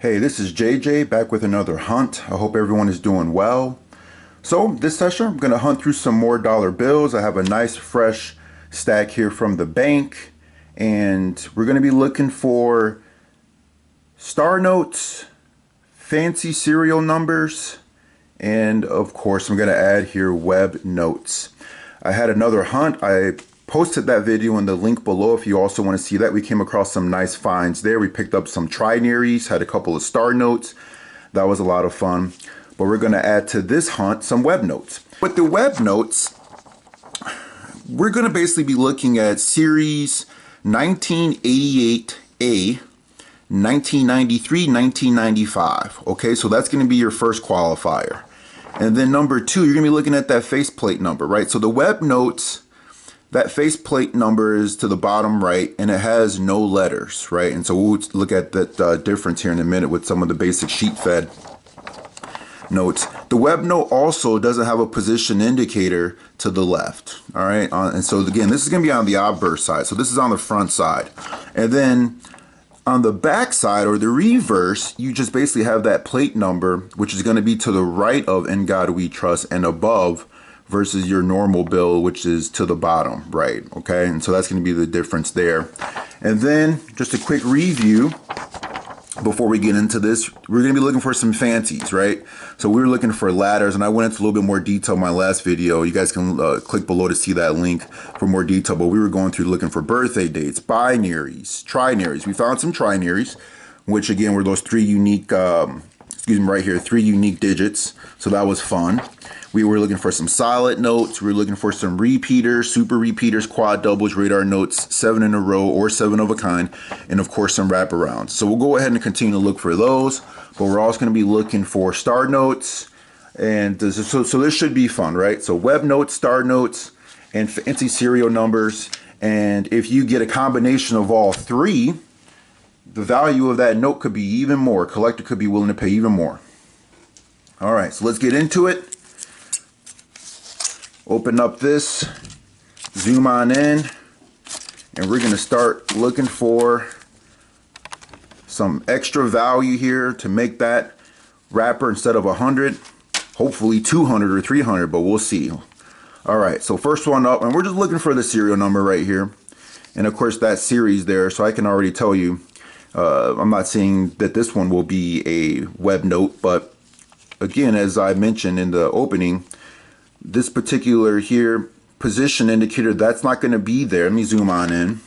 Hey, this is JJ back with another hunt. I hope everyone is doing well. So this session, I'm going to hunt through some more dollar bills. I have a nice fresh stack here from the bank, and we're going to be looking for star notes, fancy serial numbers, and of course I'm going to add here web notes. I had another hunt. I posted that video in the link below if you also want to see that. We came across some nice finds there. We picked up some trinaries, had a couple of star notes. That was a lot of fun. But we're going to add to this hunt some web notes. With the web notes, we're going to basically be looking at series 1988A, 1993, 1995. Okay, so that's going to be your first qualifier. And then number two, you're going to be looking at that faceplate number, right? So the web notes, that faceplate number is to the bottom right, and it has no letters, right? And so we'll look at that difference here in a minute with some of the basic sheet fed notes. The web note also doesn't have a position indicator to the left, all right? And so again, this is going to be on the obverse side. So this is on the front side. And then on the back side, or the reverse, you just basically have that plate number, which is going to be to the right of In God We Trust and above, versus your normal bill, which is to the bottom right. Okay, and so that's going to be the difference there. And then just a quick review before we get into this. We're going to be looking for some fancies, right? So we were looking for ladders, and I went into a little bit more detail in my last video. You guys can click below to see that link for more detail. But we were going through looking for birthday dates, binaries, trinaries. We found some trinaries, which again were those three unique right here, 3 unique digits. So that was fun. We were looking for some solid notes. We were looking for some repeaters, super repeaters, quad doubles, radar notes, 7 in a row or 7 of a kind, and of course some wraparounds. So we'll go ahead and continue to look for those, but we're also going to be looking for star notes, and so this should be fun, right? So web notes, star notes, and fancy serial numbers. And if you get a combination of all 3, the value of that note could be even more. Collector could be willing to pay even more. All right, so let's get into it. Open up this, zoom on in, and we're going to start looking for some extra value here to make that wrapper instead of 100, hopefully 200 or 300, but we'll see. All right, so first one up, and we're just looking for the serial number right here. And of course that series there, so I can already tell you, I'm not saying that this one will be a web note, but again, as I mentioned in the opening, this particular here position indicator, that's not going to be there. Let me zoom on in.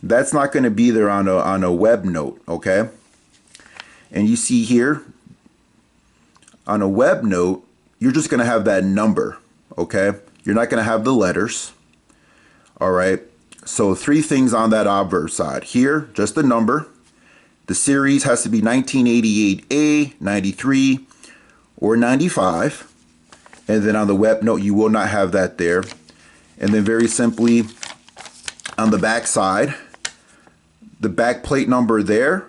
That's not going to be there on a web note, okay? And you see here on a web note, you're just going to have that number, okay? You're not going to have the letters. All right, so 3 things on that obverse side. Here, just the number. The series has to be 1988A, 93, or 95. And then on the web note, you will not have that there. And then very simply, on the back side, the back plate number there,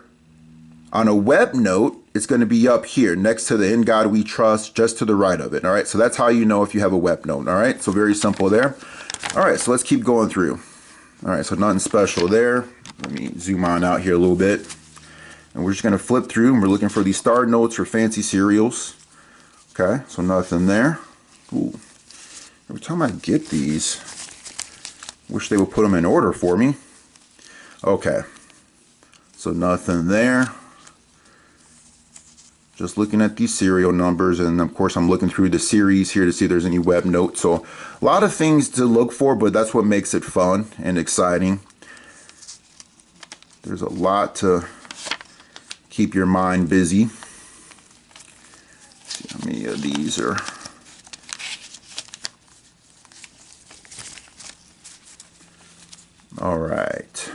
on a web note, it's going to be up here next to the In God We Trust, just to the right of it. All right, so that's how you know if you have a web note. All right, so very simple there. All right, so let's keep going through. All right, so nothing special there. Let me zoom on out here a little bit. And we're just going to flip through, and we're looking for these star notes or fancy serials. Okay, so nothing there. Ooh. Every time I get these, wish they would put them in order for me. Okay, so nothing there. Just looking at these serial numbers, and of course I'm looking through the series here to see if there's any web notes. So a lot of things to look for, but that's what makes it fun and exciting. There's a lot to keep your mind busy. See how many of these are. All right,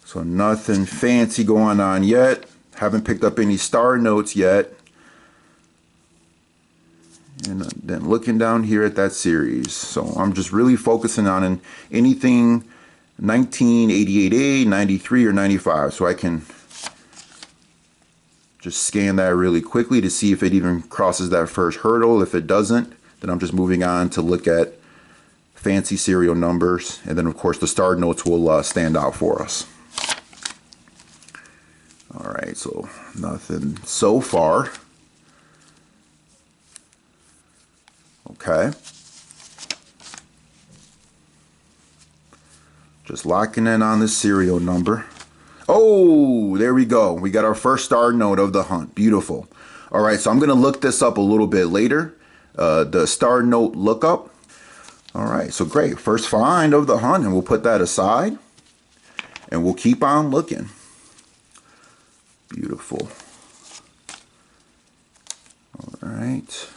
so nothing fancy going on yet. Haven't picked up any star notes yet. And then looking down here at that series. So I'm just really focusing on anything 1988A, 93, or 95. So I can just scan that really quickly to see if it even crosses that first hurdle. If it doesn't, then I'm just moving on to look at fancy serial numbers, and then of course the star notes will stand out for us. All right, so nothing so far. Okay. Just locking in on the serial number. Oh, there we go. We got our first star note of the hunt. Beautiful. All right, so I'm going to look this up a little bit later. The star note lookup. All right, so great. First find of the hunt, and we'll put that aside. And we'll keep on looking. Beautiful. All right.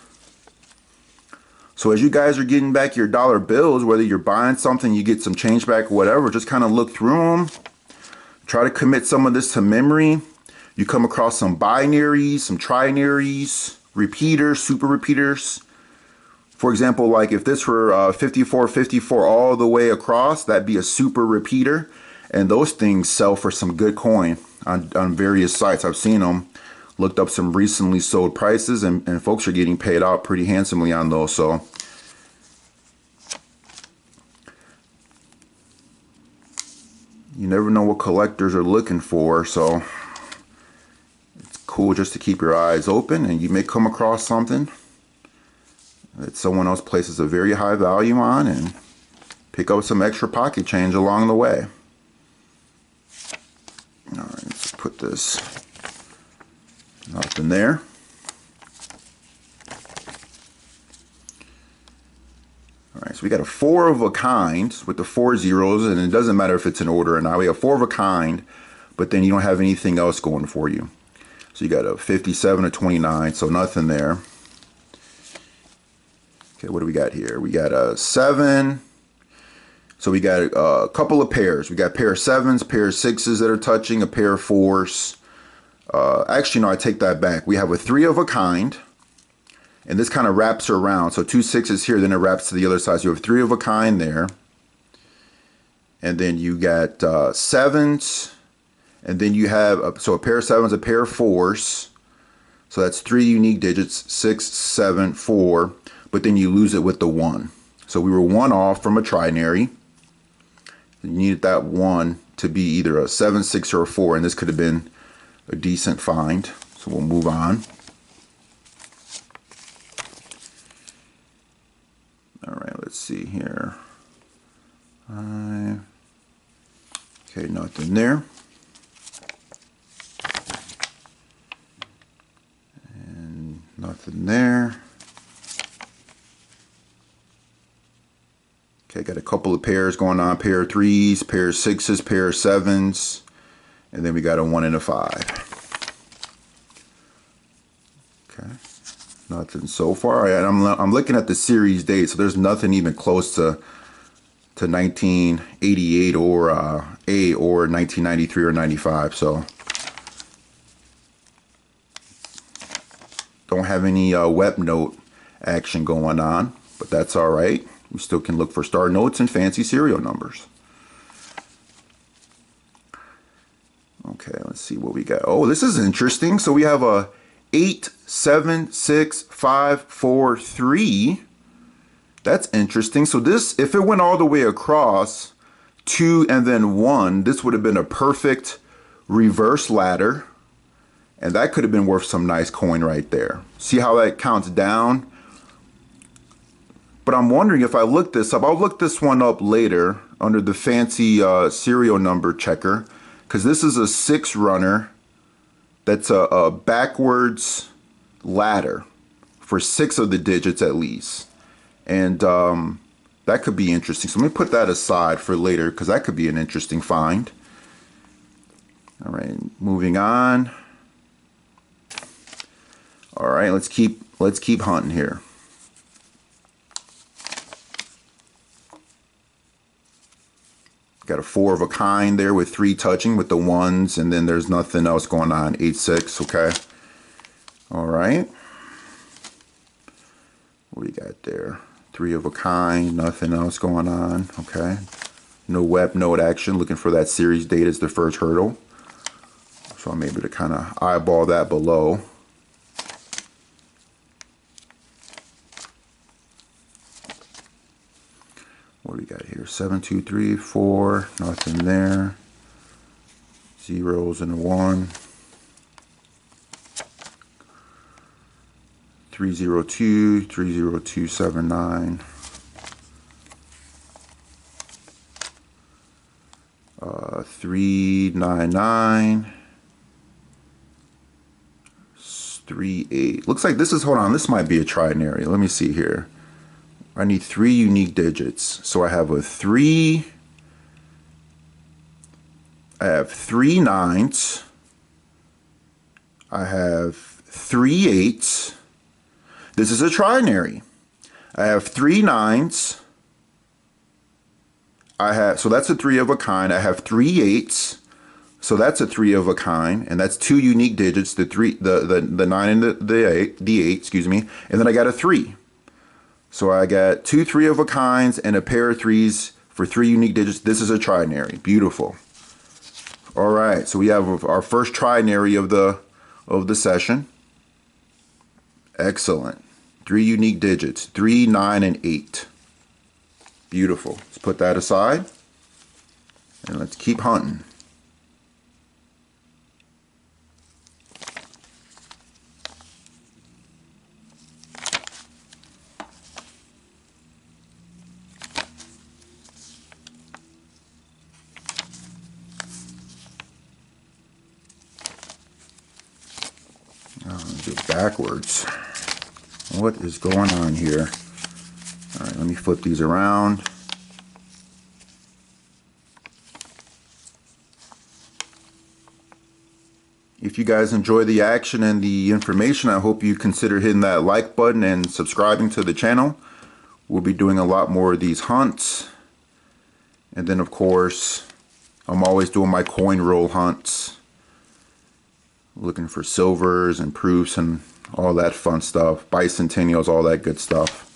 So as you guys are getting back your dollar bills, whether you're buying something, you get some change back, whatever, just kind of look through them. Try to commit some of this to memory. You come across some binaries, some trinaries, repeaters, super repeaters. For example, like if this were 5454 all the way across, that'd be a super repeater. And those things sell for some good coin on various sites. I've seen them. Looked up some recently sold prices, and folks are getting paid out pretty handsomely on those. So you never know what collectors are looking for. So it's cool just to keep your eyes open, and you may come across something that someone else places a very high value on and pick up some extra pocket change along the way. All right, let's put this. Nothing there. All right, so we got a 4 of a kind with the 4 zeros, and it doesn't matter if it's in order or not. We have 4 of a kind, but then you don't have anything else going for you. So you got a 57, a 29, so nothing there. Okay, what do we got here? We got a 7. So we got a couple of pairs. We got a pair of 7s, pair of 6s that are touching, a pair of 4s. Actually, no, I take that back. We have a 3 of a kind, and this kind of wraps around. So 2 6s here, then it wraps to the other side. So you have 3 of a kind there. And then you got 7s, and then you have, so a pair of 7s, a pair of 4s. So that's 3 unique digits, 6, 7, 4, but then you lose it with the 1. So we were 1 off from a trinary. You needed that 1 to be either a 7, 6, or a 4, and this could have been a decent find. So we'll move on. All right, let's see here. Okay, nothing there. And nothing there. Okay, got a couple of pairs going on. Pair of 3s, pair of 6s, pair of 7s. And then we got a 1 and a 5. Okay, nothing so far. I'm looking at the series date, so there's nothing even close to 1988 or 1993 or 95. So don't have any web note action going on, but that's all right. We still can look for star notes and fancy serial numbers. Okay, let's see what we got. Oh, this is interesting. So we have a 8, 7, 6, 5, 4, 3. That's interesting. So this, if it went all the way across 2 and then 1, this would have been a perfect reverse ladder. And that could have been worth some nice coin right there. See how that counts down? But I'm wondering if I look this up. I'll look this one up later under the fancy serial number checker, because this is a 6 runner that's a backwards ladder for 6 of the digits at least. And that could be interesting. So let me put that aside for later, because that could be an interesting find. All right, moving on. All right, let's keep hunting here. Got a 4 of a kind there with 3 touching with the 1s, and then there's nothing else going on. 8, 6, okay. All right. What do we got there? 3 of a kind, nothing else going on, okay. No web note action, looking for that series date as the first hurdle. So I'm able to kind of eyeball that below. What do we got here? 7, 2, 3, 4, nothing there. Zeros and a 1. 302, 30279. 399. 38. Looks like this is, hold on, this might be a trinary. Let me see here. I need 3 unique digits. So I have a 3. I have 3 9s. I have 3 8s. This is a trinary. I have 3 9s. I have, so that's a 3 of a kind. I have 3 8s. So that's a 3 of a kind, and that's 2 unique digits, the 9 and the 8, excuse me. And then I got a 3. So I got 2 3 of a kinds and a pair of 3s for 3 unique digits. This is a trinary. Beautiful. All right, so we have our first trinary of the session. Excellent. 3 unique digits, 3, 9, and 8. Beautiful. Let's put that aside and let's keep hunting. Do it backwards. What is going on here? All right, let me flip these around. If you guys enjoy the action and the information, I hope you consider hitting that like button and subscribing to the channel. We'll be doing a lot more of these hunts. And then of course, I'm always doing my coin roll hunts. Looking for silvers and proofs and all that fun stuff. Bicentennials, all that good stuff.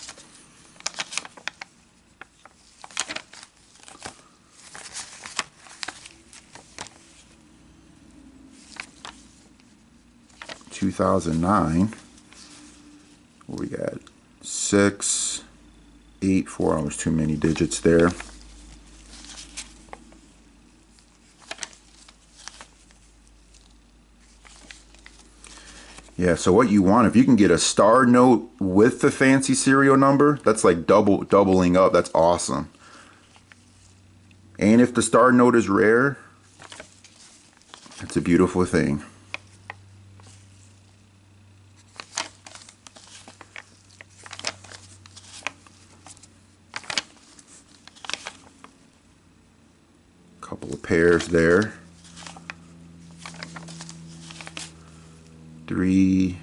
(2009). What we got? 6, 8, 4. Almost too many digits there. Yeah, so what you want, if you can get a star note with the fancy serial number, that's like doubling up. That's awesome. And if the star note is rare, it's a beautiful thing. Couple of pairs there. 3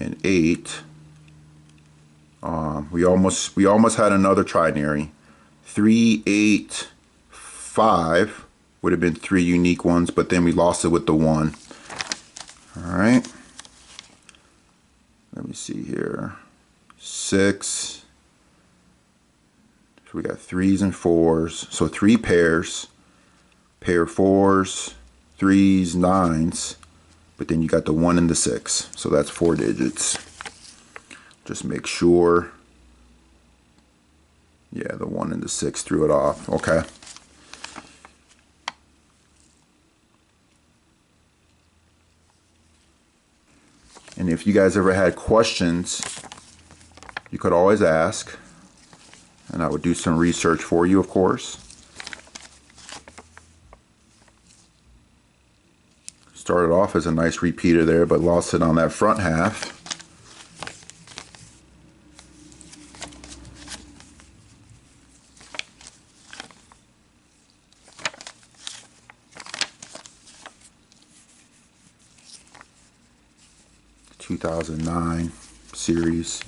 and 8. We almost had another trinary. 3, 8, 5 would have been 3 unique ones, but then we lost it with the 1. All right. Let me see here. 6. So we got 3s and 4s. So 3 pairs. Pair 4s, 3s, 9s. But then you got the 1 and the 6. So that's 4 digits. Just make sure. Yeah, the 1 and the 6 threw it off. Okay. And if you guys ever had questions, you could always ask. And I would do some research for you, of course. Started off as a nice repeater there, but lost it on that front half. (2009) series.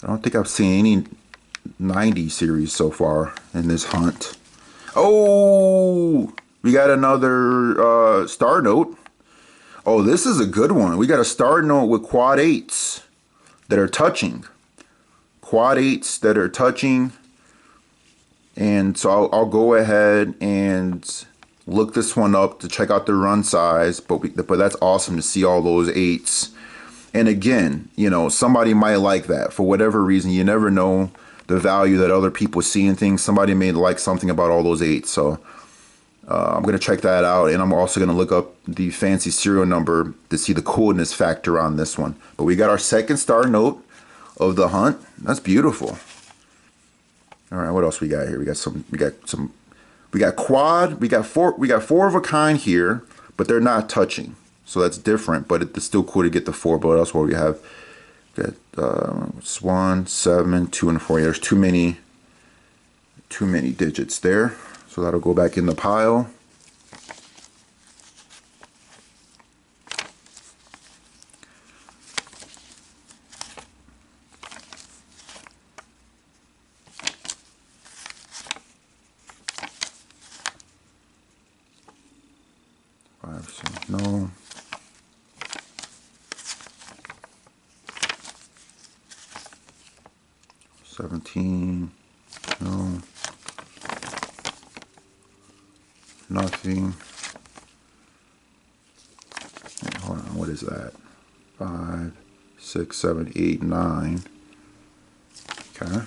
I don't think I've seen any 90 series so far in this hunt. Oh, we got another star note. Oh, this is a good one. We got a star note with quad 8s that are touching. Quad 8s that are touching. And so I'll go ahead and look this one up to check out the run size. But that's awesome to see all those 8s. And again, you know, somebody might like that for whatever reason. You never know the value that other people see in things. Somebody may like something about all those 8s. So I'm going to check that out, and I'm also going to look up the fancy serial number to see the coolness factor on this one. But we got our second star note of the hunt. That's beautiful. All right, what else we got here? We got quad. We got four of a kind here, but they're not touching, so that's different. But it's still cool to get the four. But what else? What we have? Got 1, 7, 2, and 4. Yeah, there's too many digits there. So that'll go back in the pile. No. 17. No. Nothing. Wait, hold on, what is that? 5, 6, 7, 8, 9. Okay.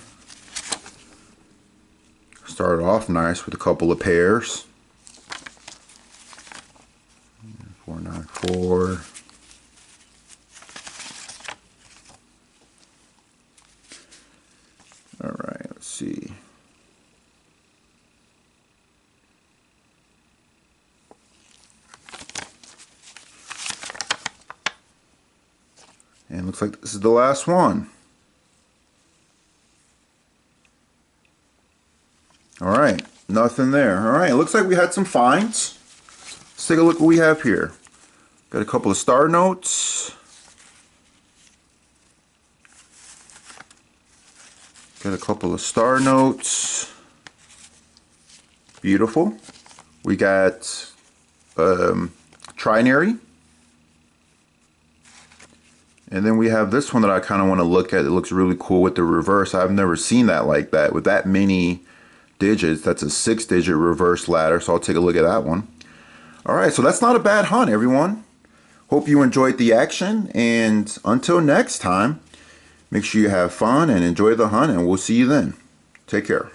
Started off nice with a couple of pairs. 4, 9, 4. All right, let's see. And looks like this is the last one. All right, nothing there. All right, looks like we had some finds. Let's take a look what we have here. Got a couple of star notes. Got a couple of star notes. Beautiful. We got trinary. And then we have this one that I kind of want to look at. It looks really cool with the reverse. I've never seen that like that with that many digits. That's a 6-digit reverse ladder, so I'll take a look at that one. All right, so that's not a bad hunt, everyone. Hope you enjoyed the action, and until next time, make sure you have fun and enjoy the hunt, and we'll see you then. Take care.